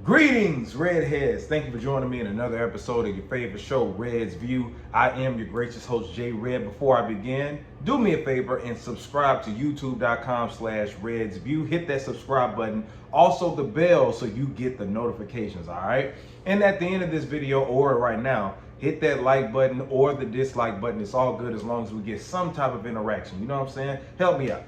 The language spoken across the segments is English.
Greetings, Redheads. Thank you for joining me in another episode of your favorite show, Red's View. I am your gracious host, J Red. Before I begin, do me a favor and subscribe to youtube.com/Red's View. Hit that subscribe button, also the bell so you get the notifications, all right? And at the end of this video or right now, hit that like button or the dislike button. It's all good as long as we get some type of interaction. You know what I'm saying? Help me out.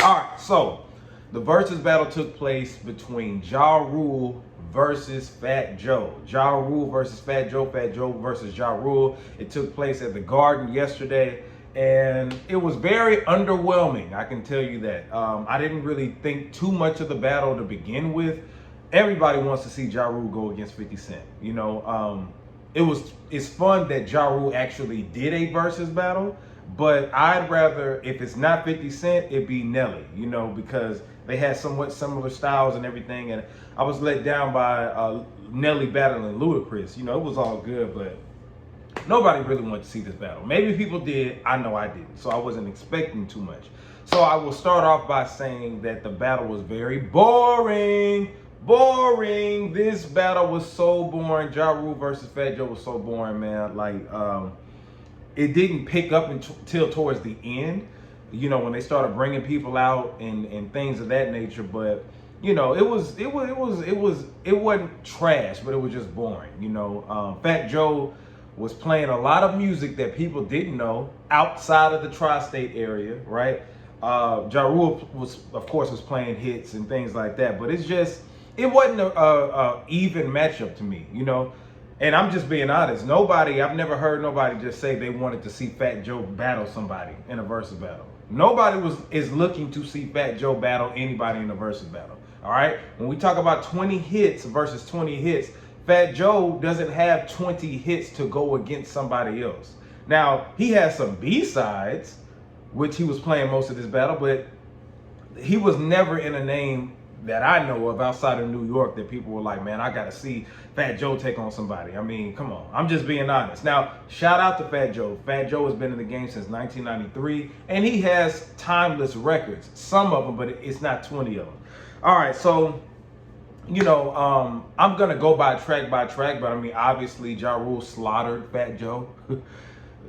All right, so the Verzuz battle took place between Ja Rule versus Fat Joe. Ja Rule versus Fat Joe versus Ja Rule. It took place at the Garden yesterday, and it was very underwhelming, I can tell you that. I didn't really think too much of the battle to begin with. Everybody wants to see Ja Rule go against 50 Cent. You know, it's fun that Ja Rule actually did a Verzuz battle, but I'd rather, if it's not 50 Cent, it be Nelly, you know, because they had somewhat similar styles and everything, and I was let down by Nelly battling Ludacris. You know, it was all good, but nobody really wanted to see this battle. Maybe people did, I know I didn't, so I wasn't expecting too much. So I will start off by saying that the battle was very boring. Boring. This battle was so boring. Ja Rule versus Fat Joe was so boring, man. Like, it didn't pick up until towards the end, you know, when they started bringing people out and things of that nature. But you know, it wasn't trash, but it was just boring. You know, Fat Joe was playing a lot of music that people didn't know outside of the tri-state area, right? Ja Rule was, of course, was playing hits and things like that, but it wasn't a even matchup to me, you know. And I'm just being honest. I've never heard nobody just say they wanted to see Fat Joe battle somebody in a Verzuz battle. Nobody is looking to see Fat Joe battle anybody in a Verzuz battle. All right? When we talk about 20 hits versus 20 hits, Fat Joe doesn't have 20 hits to go against somebody else. Now, he has some B-sides, which he was playing most of this battle, but he was never in a name that I know of outside of New York that people were like, man, I gotta see Fat Joe take on somebody. I mean, come on. I'm just being honest. Now, shout out to Fat Joe. Fat Joe has been in the game since 1993, and he has timeless records. Some of them, but it's not 20 of them. All right, so, you know, I'm gonna go by track, but I mean, obviously, Ja Rule slaughtered Fat Joe.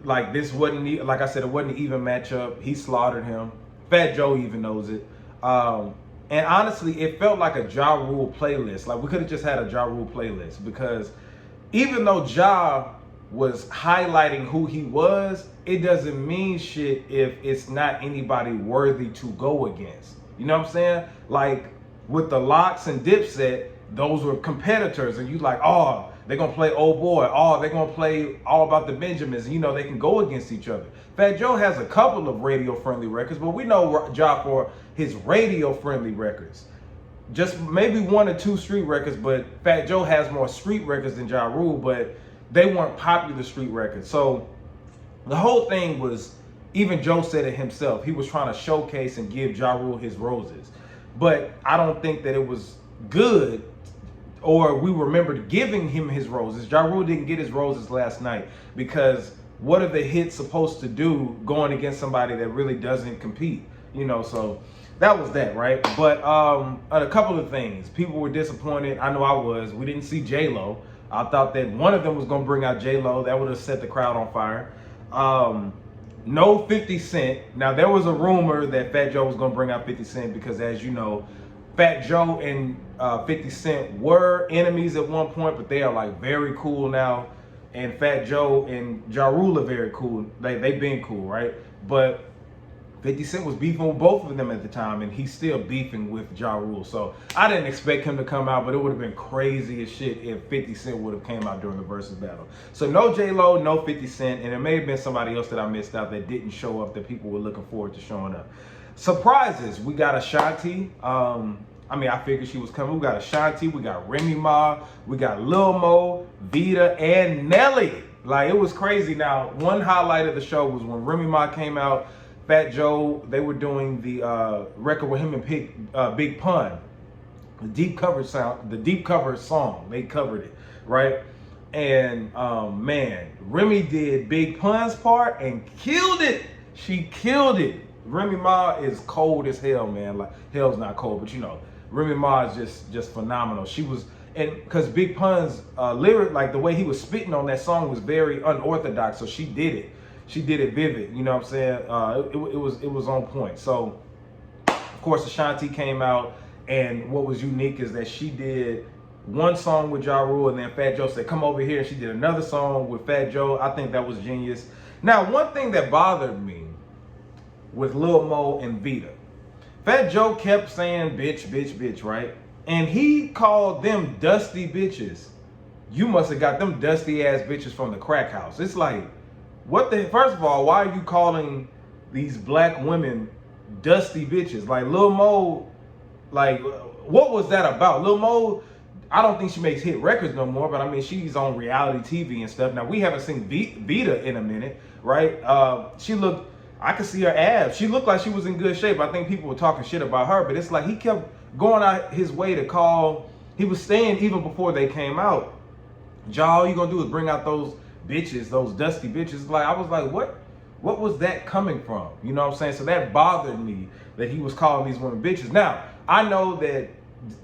Like, this wasn't, like I said, it wasn't an even matchup. He slaughtered him. Fat Joe even knows it. And honestly, it felt like a Ja Rule playlist. Like, we could have just had a Ja Rule playlist, because even though Ja was highlighting who he was, it doesn't mean shit if it's not anybody worthy to go against. You know what I'm saying? Like, with the Locks and Dipset, those were competitors, and you like, oh, they're going to play Old Boy. Oh, they're going to play All About the Benjamins. And, you know, they can go against each other. Fat Joe has a couple of radio-friendly records, but we know Ja for his radio-friendly records. Just maybe one or two street records, but Fat Joe has more street records than Ja Rule, but they weren't popular street records. So the whole thing was, even Joe said it himself, he was trying to showcase and give Ja Rule his roses. But I don't think that it was good, or we remembered giving him his roses. Ja Rule didn't get his roses last night, because what are the hits supposed to do going against somebody that really doesn't compete? You know, so that was that, right? But a couple of things. People were disappointed. I know I was. We didn't see J-Lo. I thought that one of them was going to bring out J-Lo. That would have set the crowd on fire. No 50 Cent. Now, there was a rumor that Fat Joe was going to bring out 50 Cent because, as you know, Fat Joe and 50 Cent were enemies at one point, but they are like very cool now. And Fat Joe and Ja Rule are very cool. They've been cool, right? But 50 Cent was beefing with both of them at the time, and he's still beefing with Ja Rule. So I didn't expect him to come out, but it would have been crazy as shit if 50 Cent would have came out during the Verzuz battle. So no J-Lo, no 50 Cent, and it may have been somebody else that I missed out that didn't show up that people were looking forward to showing up. Surprises. We got Ashanti. I mean, I figured she was coming. We got Ashanti, we got Remy Ma, we got Lil Mo, Vita, and Nelly. Like, it was crazy. Now, one highlight of the show was when Remy Ma came out, Fat Joe, they were doing the record with him and Big Pun. The deep cover song. They covered it, right? And man, Remy did Big Pun's part and killed it. She killed it. Remy Ma is cold as hell, man. Like, hell's not cold, but you know, Remy Ma is just phenomenal. She was And because Big Pun's lyric, like the way he was spitting on that song was very unorthodox, so she did it. She did it vivid, you know what I'm saying? It was on point. So, of course, Ashanti came out, and what was unique is that she did one song with Ja Rule, and then Fat Joe said, come over here, and she did another song with Fat Joe. I think that was genius. Now, one thing that bothered me with Lil Mo and Vita, Fat Joe kept saying bitch, bitch, bitch, right? And he called them dusty bitches. You must have got them dusty ass bitches from the crack house. It's like, what the, first of all, why are you calling these black women dusty bitches? Like Lil Mo, like, what was that about? Lil Mo, I don't think she makes hit records no more, but I mean, she's on reality TV and stuff. Now, we haven't seen Vita in a minute, right? She looked, I could see her abs. She looked like she was in good shape. I think people were talking shit about her, but it's like he kept going out his way to call. He was saying even before they came out, Ja, all you gonna do is bring out those bitches, those dusty bitches. Like, I was like, what was that coming from? You know what I'm saying? So that bothered me that he was calling these women bitches. Now, I know that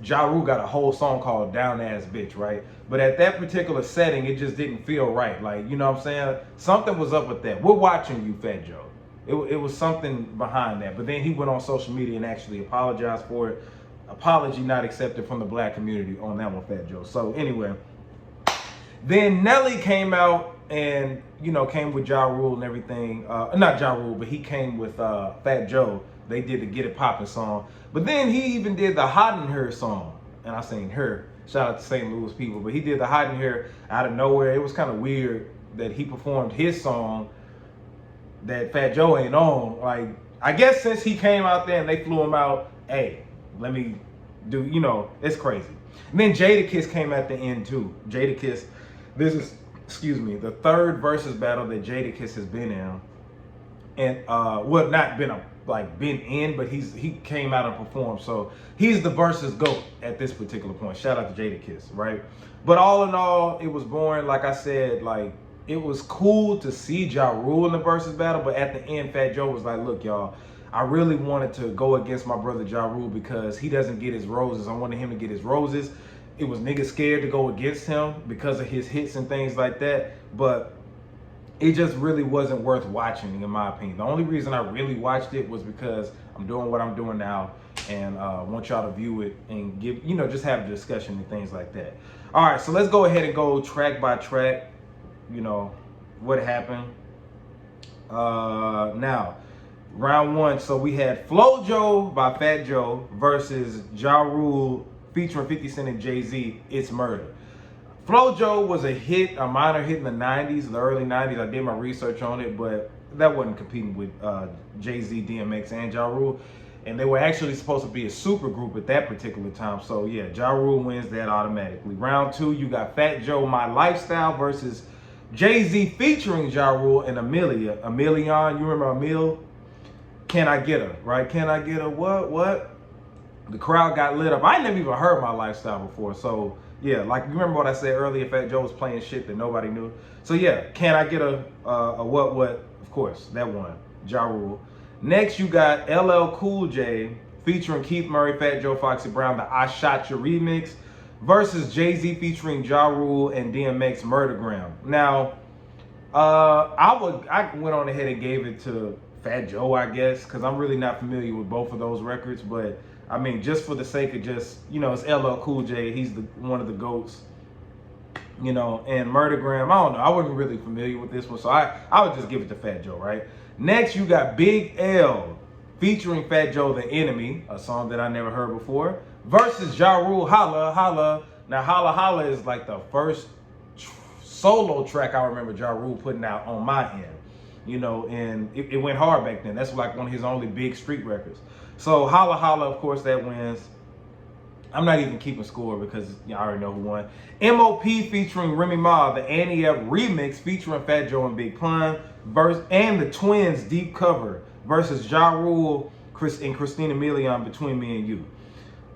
Ja Rule got a whole song called Down Ass Bitch, right? But at that particular setting, it just didn't feel right. Like, you know what I'm saying? Something was up with that. We're watching you, Fat Joe. It was something behind that. But then he went on social media and actually apologized for it. Apology not accepted from the black community on that one, Fat Joe. So anyway, then Nelly came out and, you know, came with Ja Rule and everything. Not Ja Rule, but he came with Fat Joe. They did the Get It Poppin' song. But then he even did the Hot in Her song. And I seen her. Shout out to St. Louis people. But he did the Hot in Her out of nowhere. It was kind of weird that he performed his song that Fat Joe ain't on. Like, I guess since he came out there and they flew him out, hey, let me do, you know, it's crazy. And then Jadakiss came at the end too. Jadakiss, this is, excuse me, the third versus battle that Jadakiss has been in. And, well, not been been in, but he came out and performed. So he's the versus GOAT at this particular point. Shout out to Jadakiss, right? But all in all, it was boring. Like I said, like, it was cool to see Ja Rule in the versus battle, but at the end, Fat Joe was like, look, y'all, I really wanted to go against my brother Ja Rule because he doesn't get his roses. I wanted him to get his roses. It was niggas scared to go against him because of his hits and things like that. But it just really wasn't worth watching, in my opinion. The only reason I really watched it was because I'm doing what I'm doing now and want y'all to view it and give, you know, just have a discussion and things like that. All right, so let's go ahead and go track by track, you know, what happened. Now, round one, so we had Flojo by Fat Joe versus Ja Rule featuring 50 Cent and Jay-Z, It's Murder. Flojo was a hit, a minor hit in the 90s, the early 90s. I did my research on it, but that wasn't competing with Jay-Z, DMX, and Ja Rule. And they were actually supposed to be a super group at that particular time. So yeah, Ja Rule wins that automatically. Round two, you got Fat Joe, My Lifestyle versus Jay-Z featuring Ja Rule and Amelia. Amelion, you remember Emil? Can I Get Her, right? Can I Get Her? What? The crowd got lit up. I never even heard My Lifestyle before. So yeah, like you remember what I said earlier, Fat Joe was playing shit that nobody knew. So yeah, Can I Get a what? Of course, that one, Ja Rule. Next, you got LL Cool J featuring Keith Murray, Fat Joe, Foxy Brown, the I Shot Ya remix versus Jay-Z featuring Ja Rule and DMX, Murdergram. Now, I went on ahead and gave it to Fat Joe, I guess, because I'm really not familiar with both of those records, but I mean, just for the sake of just, you know, it's LL Cool J. He's one of the GOATs, you know, and Murdergram. I don't know. I wasn't really familiar with this one, so I would just give it to Fat Joe, right? Next, you got Big L featuring Fat Joe, The Enemy, a song that I never heard before, versus Ja Rule, Holla, Holla. Now, Holla, Holla is like the first solo track I remember Ja Rule putting out on my end, you know, and it went hard back then. That's like one of his only big street records. So Holla Holla, of course, that wins. I'm not even keeping score because y'all already know who won. MOP featuring Remy Ma, the Annie F remix featuring Fat Joe and Big Pun, and the Twins Deep Cover versus Ja Rule and Christina Milian, Between Me and You.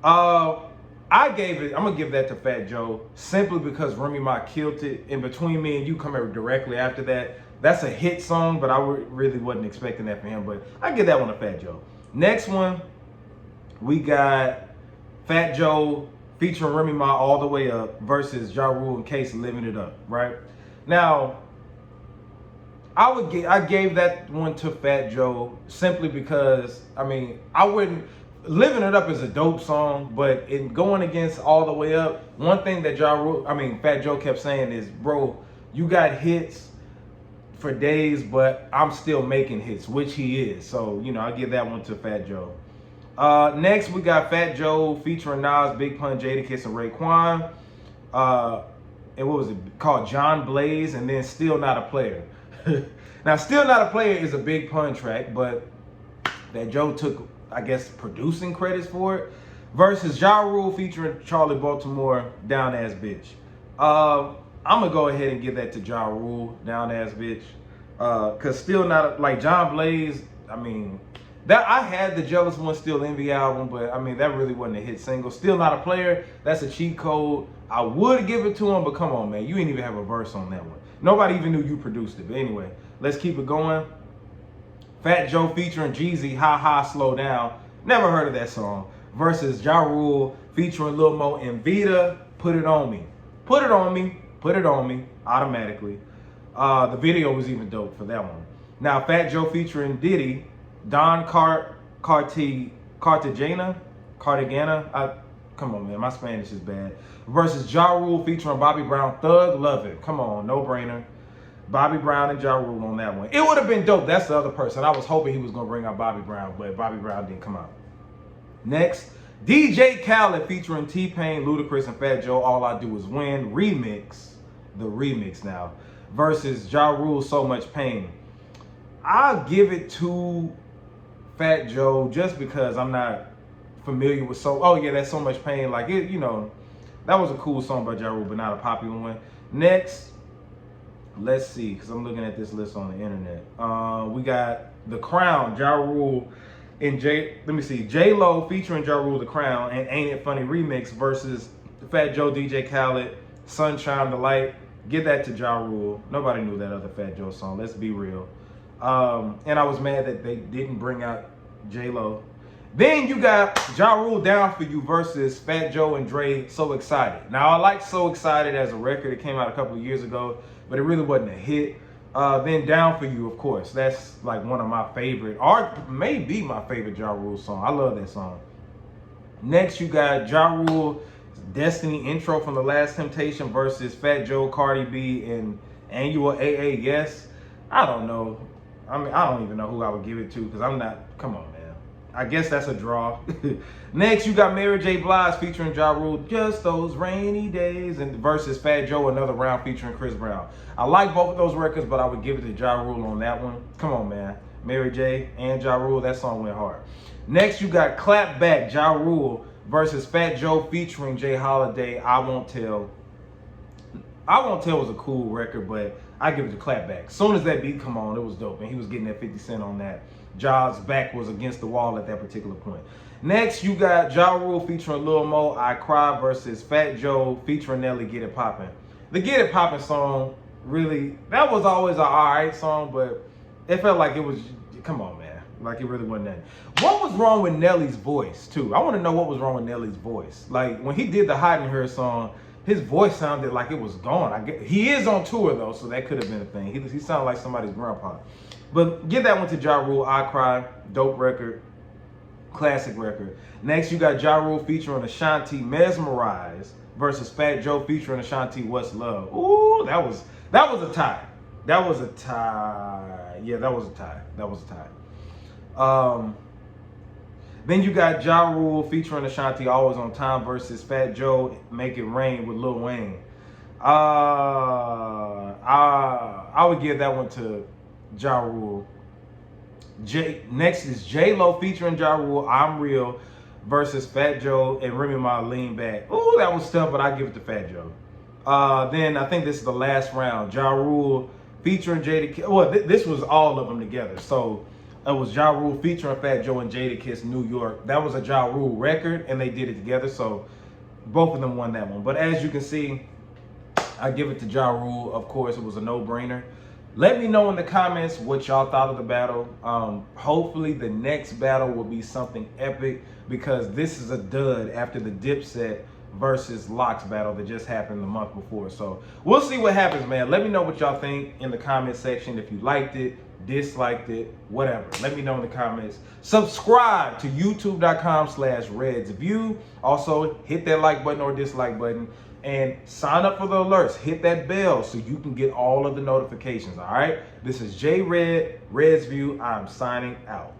I'm gonna give that to Fat Joe simply because Remy Ma killed it. And Between Me and You coming directly after that. That's a hit song, but I really wasn't expecting that for him. But I give that one to Fat Joe. Next one, we got Fat Joe featuring Remy Ma, All the Way Up, versus Ja Rule and Case, Living It Up, right? Now, I gave that one to Fat Joe simply because, I mean, I wouldn't, Living It Up is a dope song, but in going against All the Way Up, one thing that Fat Joe kept saying is, bro, you got hits for days, but I'm still making hits, which he is. So, you know, I give that one to Fat Joe. Next, we got Fat Joe featuring Nas, Big Pun, Jadakiss, and Raekwon. And what was it called? John Blaze, and then Still Not a Player. Now, Still Not a Player is a Big Pun track, but that Joe took, I guess, producing credits for it. Versus Ja Rule featuring Charlie Baltimore, Down Ass Bitch. I'm gonna go ahead and give that to Ja Rule, Down Ass Bitch. Cause Still Not, like John Blaze, I mean, that I had the Jealous One Still Envy album, but I mean, that really wasn't a hit single. Still Not a Player, that's a cheat code. I would give it to him, but come on, man, you ain't even have a verse on that one. Nobody even knew you produced it. But anyway, let's keep it going. Fat Joe featuring Jeezy, Ha Ha Slow Down. Never heard of that song. Versus Ja Rule featuring Lil Mo and Vita, Put It On Me. Put It On Me, Put It On Me, automatically. The video was even dope for that one. Now, Fat Joe featuring Diddy, Don Cartagena. Come on, man, my Spanish is bad. Versus Ja Rule featuring Bobby Brown, Thug Love It. Come on, no brainer. Bobby Brown and Ja Rule on that one. It would have been dope. That's the other person. I was hoping he was going to bring out Bobby Brown, but Bobby Brown didn't come out. Next, DJ Khaled featuring T-Pain, Ludacris, and Fat Joe, All I Do Is Win. Remix. The remix now. Versus Ja Rule, So Much Pain. I'll give it to Fat Joe just because I'm not familiar with that's So Much Pain. Like, it, you know, that was a cool song by Ja Rule, but not a popular one. Next, let's see, because I'm looking at this list on the internet. We got The Crown, Ja Rule and J-Lo featuring Ja Rule, The Crown, and Ain't It Funny remix versus Fat Joe, DJ Khaled, Sunshine the Light. Give that to Ja Rule. Nobody knew that other Fat Joe song, let's be real. And I was mad that they didn't bring out J-Lo. Then you got Ja Rule, Down For You versus Fat Joe and Dre, So Excited. Now, I like So Excited as a record. It came out a couple of years ago, but it really wasn't a hit. Then Down For You, of course. That's like one of my favorite, or maybe my favorite Ja Rule song. I love that song. Next, you got Ja Rule, Destiny Intro from The Last Temptation versus Fat Joe, Cardi B, and Annual AA Yes. I don't know. I mean, I don't even know who I would give it to because I'm not, come on, man. I guess that's a draw. Next, you got Mary J. Blige featuring Ja Rule, Just Those Rainy Days, and versus Fat Joe, Another Round featuring Chris Brown. I like both of those records, but I would give it to Ja Rule on that one. Come on, man. Mary J. and Ja Rule, that song went hard. Next, you got Clap Back, Ja Rule versus Fat Joe featuring Jay Holiday, I Won't Tell. I Won't Tell was a cool record, but I give it to Clap Back. As soon as that beat come on, it was dope, and he was getting that 50 Cent on that. Ja's back was against the wall at that particular point. Next, you got Ja Rule featuring Lil Mo, I Cry versus Fat Joe featuring Nelly, Get It Poppin'. The Get It Poppin' song, really, that was always an alright song, but it felt like it was, come on, man. Like, it really wasn't that. What was wrong with Nelly's voice, too? I want to know what was wrong with Nelly's voice. Like, when he did the Hiding Her song, his voice sounded like it was gone. He is on tour, though, so that could have been a thing. He sounded like somebody's grandpa. But give that one to Ja Rule, I Cry, dope record, classic record. Next, you got Ja Rule featuring Ashanti, Mesmerize, versus Fat Joe featuring Ashanti, What's Love. Ooh, that was a tie. That was a tie. Yeah, that was a tie. That was a tie. Then you got Ja Rule featuring Ashanti, Always on Time versus Fat Joe, Make It Rain with Lil Wayne. I would give that one to Ja Rule. Next is J-Lo featuring Ja Rule, I'm Real versus Fat Joe and Remy Ma, Lean Back. Ooh, that was tough, but I give it to Fat Joe. Then I think this is the last round. Ja Rule featuring Jadakiss. Well, this was all of them together. So it was Ja Rule featuring Fat Joe and Jadakiss, New York. That was a Ja Rule record, and they did it together. So both of them won that one. But as you can see, I give it to Ja Rule. Of course, it was a no-brainer. Let me know in the comments what y'all thought of the battle. Hopefully the next battle will be something epic because this is a dud after the Dipset versus Locks battle that just happened the month before. So we'll see what happens, man. Let me know what y'all think in the comment section. If you liked it, disliked it, whatever. Let me know in the comments. Subscribe to youtube.com/RedsView. Also, hit that like button or dislike button. And sign up for the alerts. Hit that bell so you can get all of the notifications, all right? This is J Red, Reds View. I'm signing out.